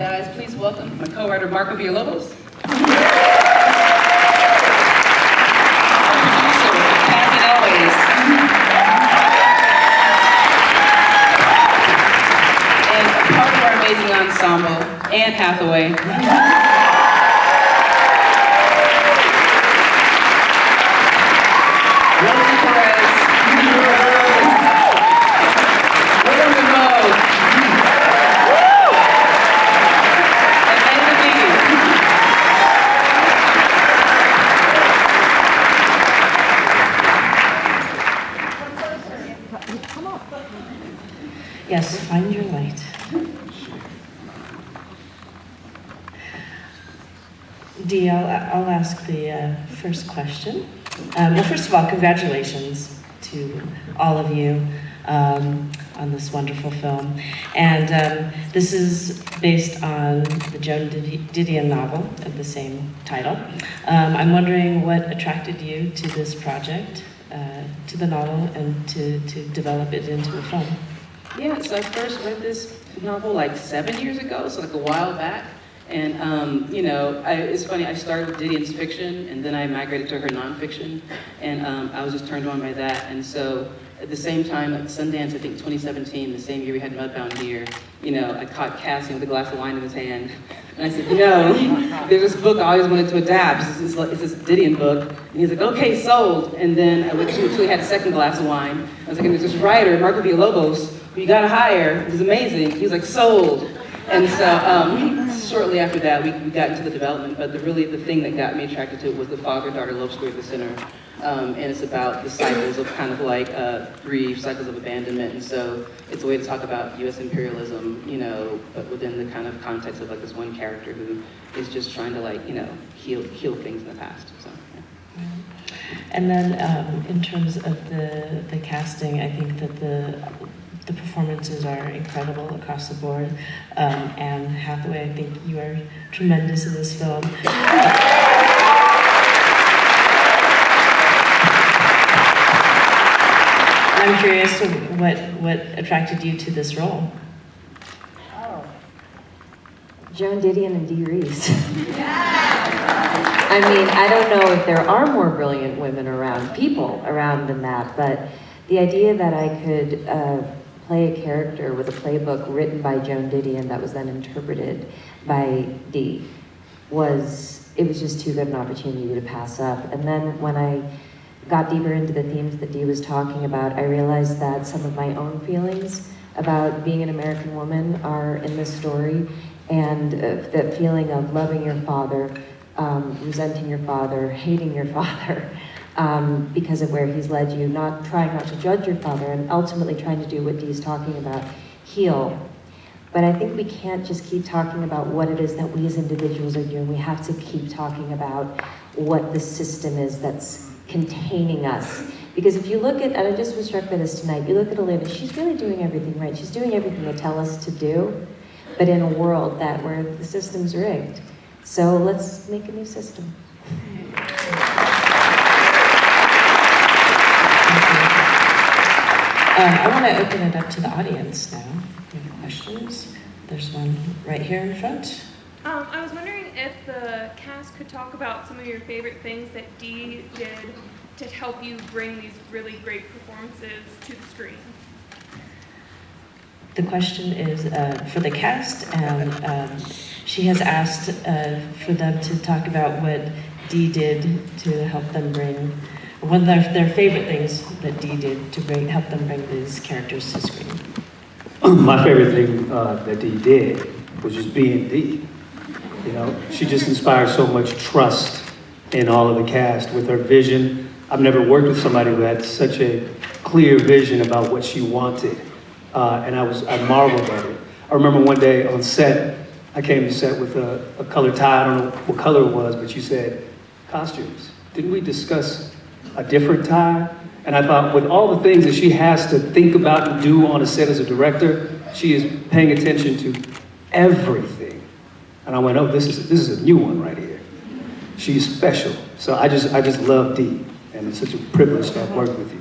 Guys, please welcome my co-writer, Marco Villalobos. And a part of our amazing ensemble, Anne Hathaway. Rosie Perez. Willem Dafoe. Yes, find your light. Dee, I'll ask the first question. Well, first of all, congratulations to all of you on this wonderful film. And this is based on the Joan Didion novel of the same title. I'm wondering what attracted you to this project, to the novel, and to develop it into a film. Yeah, so I first read this novel like 7 years ago, so like a while back. And, you know, it's funny, I started with Didion's fiction, and then I migrated to her nonfiction, and I was just turned on by that. And so at the same time, at Sundance, I think 2017, the same year we had Mudbound Deer, you know, I caught Cassian with a glass of wine in his hand. And I said, you know, there's this book I always wanted to adapt. It's this Didion book. And he's like, okay, sold. And then I went to until he had a second glass of wine. I was like, and there's this writer, Marco Villalobos, who you gotta hire. He's amazing. He was like, sold. And so shortly after that, we got into the development. But the thing that got me attracted to it was the father-daughter love story at the center. And it's about the cycles of kind of like grief, cycles of abandonment. And so it's a way to talk about U.S. imperialism, you know, but within the kind of context of like this one character who is just trying to like, you know, heal things in the past. So, yeah. And then in terms of the casting, I think that the performances are incredible across the board. Anne Hathaway, I think you are tremendous in this film. I'm curious what attracted you to this role? Oh, Joan Didion and Dee Rees. I mean, I don't know if there are more brilliant women around, people around than that, but the idea that I could play a character with a playbook written by Joan Didion that was then interpreted by Dee it was just too good an opportunity to pass up. And then when I got deeper into the themes that Dee was talking about, I realized that some of my own feelings about being an American woman are in this story, and that feeling of loving your father, resenting your father, hating your father, because of where he's led you, trying not to judge your father, and ultimately trying to do what Dee's talking about, heal. But I think we can't just keep talking about what it is that we as individuals are doing. We have to keep talking about what the system is that's containing us. Because if you look at, and I just was struck by this tonight, you look at Olivia, she's really doing everything right. She's doing everything they tell us to do, but in a world where the system's rigged. So let's make a new system. I want to open it up to the audience now. If you have questions? There's one right here in front. I was wondering if the cast could talk about some of your favorite things that Dee did to help you bring these really great performances to the screen. The question is for the cast, and she has asked for them to talk about what Dee did to help them bring, one of their favorite things that Dee did to help them bring these characters to screen. My favorite thing that Dee did was just being Dee. You know, she just inspired so much trust in all of the cast with her vision. I've never worked with somebody who had such a clear vision about what she wanted. And I marveled at it. I remember one day on set, I came to set with a colored tie. I don't know what color it was, but she said, costumes. Didn't we discuss a different tie? And I thought, with all the things that she has to think about and do on a set as a director, she is paying attention to everything. And I went, oh, this is a new one right here. She's special. So I just love Dee, and it's such a privilege to have worked with you.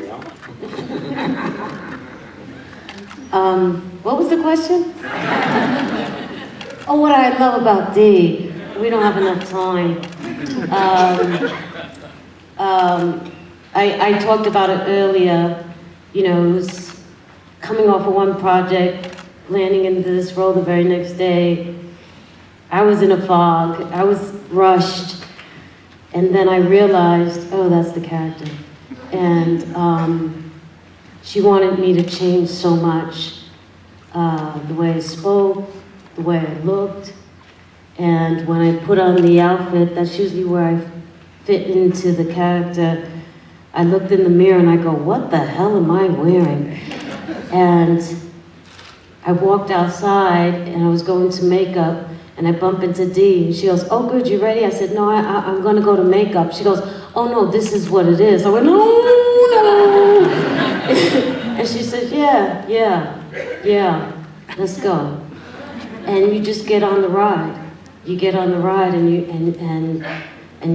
y'all. What was the question? Oh, what I love about Dee. We don't have enough time. I talked about it earlier. You know, it was coming off of one project, landing into this role the very next day. I was in a fog. I was rushed. And then I realized, oh, that's the character. And she wanted me to change so much. The way I spoke, the way I looked. And when I put on the outfit, that's usually where I fit into the character. I looked in the mirror and I go, what the hell am I wearing? And I walked outside and I was going to makeup and I bumped into Dee. And she goes, oh good, you ready? I said, no, I'm gonna go to makeup. She goes, oh no, this is what it is. I went, no. And she said, yeah, let's go. And you just get on the ride. You get on the ride and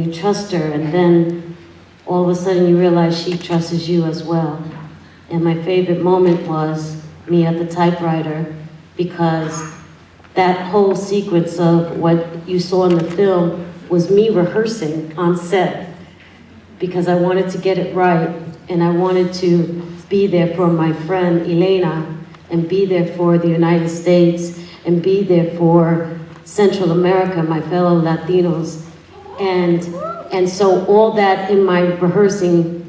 you trust her, and then all of a sudden you realize she trusts you as well. And my favorite moment was me at the typewriter, because that whole sequence of what you saw in the film was me rehearsing on set, because I wanted to get it right, and I wanted to be there for my friend Elena, and be there for the United States, and be there for Central America, my fellow Latinos. And so all that in my rehearsing,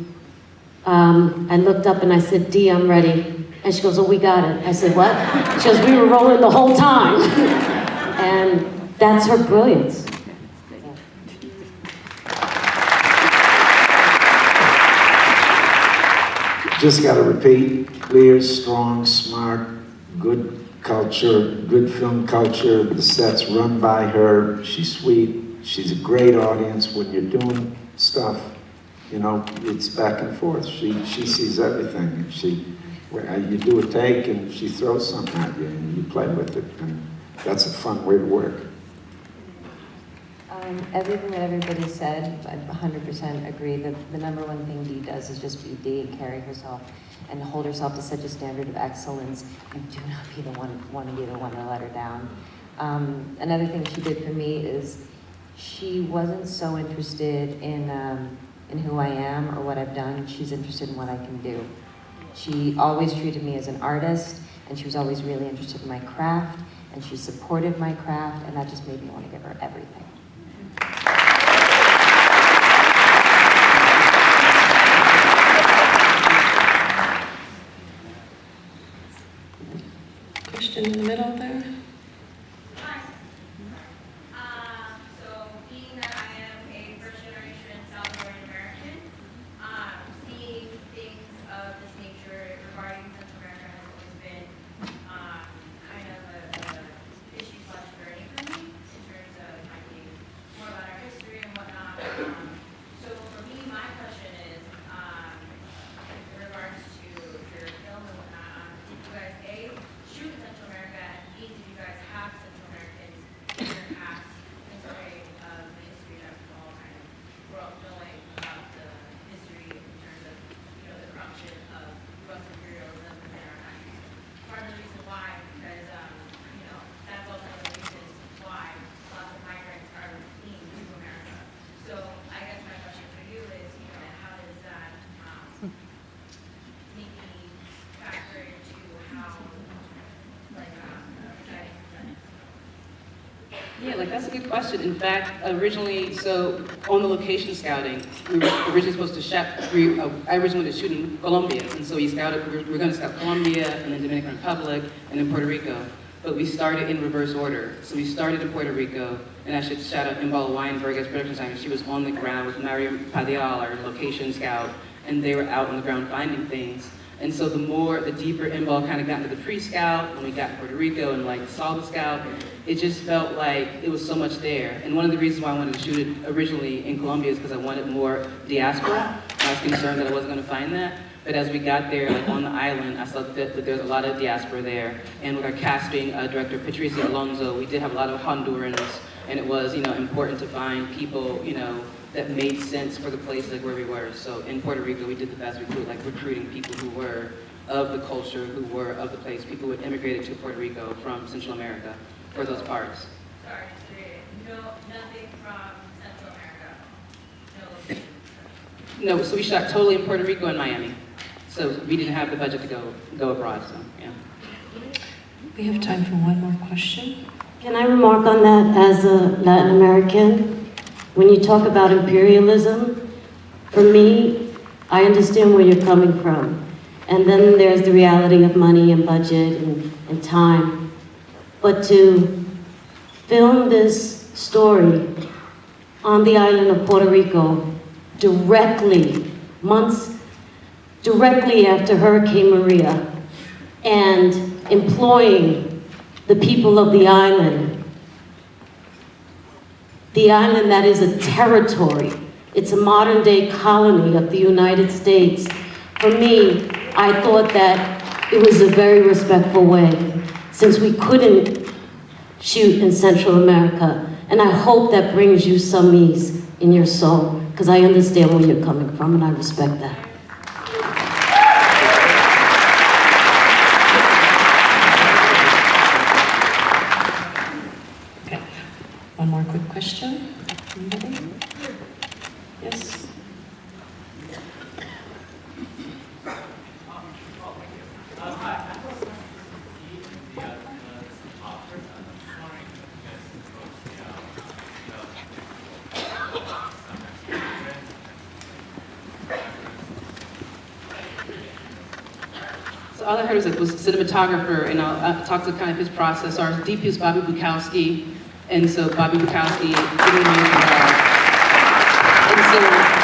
I looked up and I said, Dee, I'm ready. And she goes, oh, we got it. I said, what? She goes, we were rolling the whole time. And that's her brilliance. Just got to repeat, clear, strong, smart, good culture, good film culture. The set's run by her. She's sweet. She's a great audience. When you're doing stuff, you know, it's back and forth. She sees everything. And you do a take and she throws something at you and you play with it. And that's a fun way to work. Everything that everybody said, I 100% agree. The number one thing Dee does is just be Dee and carry herself and hold herself to such a standard of excellence, and do not be the one to be the one to let her down. Another thing she did for me is she wasn't so interested in who I am or what I've done. She's interested in what I can do. She always treated me as an artist, and she was always really interested in my craft, and she supported my craft, and that just made me want to give her everything. Question in the middle there. Hi. So being that I am a first-generation Salvadoran American, seeing things of this nature regarding Central America has always been kind of a fishy/journey for me in terms of finding more about our history and whatnot. So for me, my question is, in regards to your film and whatnot, did you guys shoot in Central America, and B, did you guys have Central Americans in your cast, considering the history that we all kind of grew up knowing about the history in terms of, you know, the corruption of U.S. imperialism in our country? Part of the reason why, because, you know, that's also one of the reasons why lots of migrants are fleeing to America. So I guess my question for you is, you know, how does that maybe factor into how, like, Yeah, like that's a good question. In fact, originally, so on the location scouting, we were originally supposed to shoot. I originally wanted to shoot in Colombia, and so we scouted. We were going to scout Colombia, and then Dominican Republic, and then Puerto Rico. But we started in reverse order. So we started in Puerto Rico, and I should shout out Imbal Weinberg as production designer. She was on the ground with Mariam Padial, our location scout, and they were out on the ground finding things. And so the deeper Imbal kind of got into the pre-scout, when we got to Puerto Rico and like saw the scout, it just felt like it was so much there. And one of the reasons why I wanted to shoot it originally in Colombia is because I wanted more diaspora. I was concerned that I wasn't going to find that. But as we got there, like on the island, I saw that there's a lot of diaspora there. And with our casting director, Patricia Alonso, we did have a lot of Hondurans. And it was, you know, important to find people, you know, that made sense for the place like where we were. So in Puerto Rico, we did the best we could, like recruiting people who were of the culture, who were of the place, people who had immigrated to Puerto Rico from Central America for those parts. Sorry, no, nothing from Central America. No location. No, so we shot totally in Puerto Rico and Miami. So we didn't have the budget to go abroad, so yeah. We have time for one more question. Can I remark on that as a Latin American? When you talk about imperialism, for me, I understand where you're coming from. And then there's the reality of money and budget and time. But to film this story on the island of Puerto Rico directly after Hurricane Maria, and employing the people of the island that is a territory. It's a modern day colony of the United States. For me, I thought that it was a very respectful way, since we couldn't shoot in Central America. And I hope that brings you some ease in your soul, because I understand where you're coming from and I respect that. Okay. One more quick question. Anybody? Yes? So all I heard was cinematographer, and I'll talk to kind of his process. Our DP is Bobby Bukowski, and so Bobby Bukowski did an amazing job. And so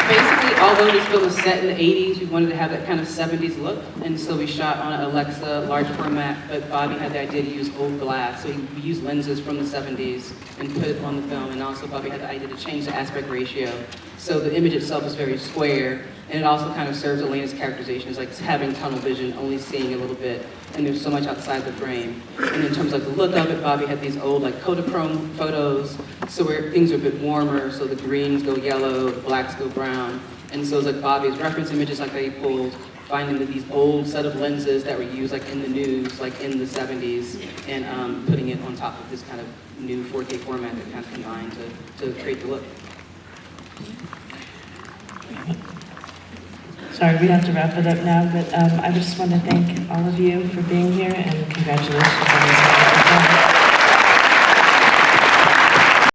basically, although this film was set in the 80s, we wanted to have that kind of 70s look, and so we shot on an Alexa large format, but Bobby had the idea to use old glass, so we used lenses from the 70s and put it on the film, and also Bobby had the idea to change the aspect ratio, so the image itself is very square, and it also kind of serves Elena's characterization as like having tunnel vision, only seeing a little bit, and there's so much outside the frame. And in terms of the look of it, Bobby had these old like Kodachrome photos, so where things are a bit warmer, so the greens go yellow, the blacks go brown, and so it's like Bobby's reference images like that he pulled, finding these old set of lenses that were used like in the news, like in the 70s, and putting it on top of this kind of new 4K format that kind of combined to create the look. Sorry, we have to wrap it up now, but I just want to thank all of you for being here, and congratulations on this wonderful film.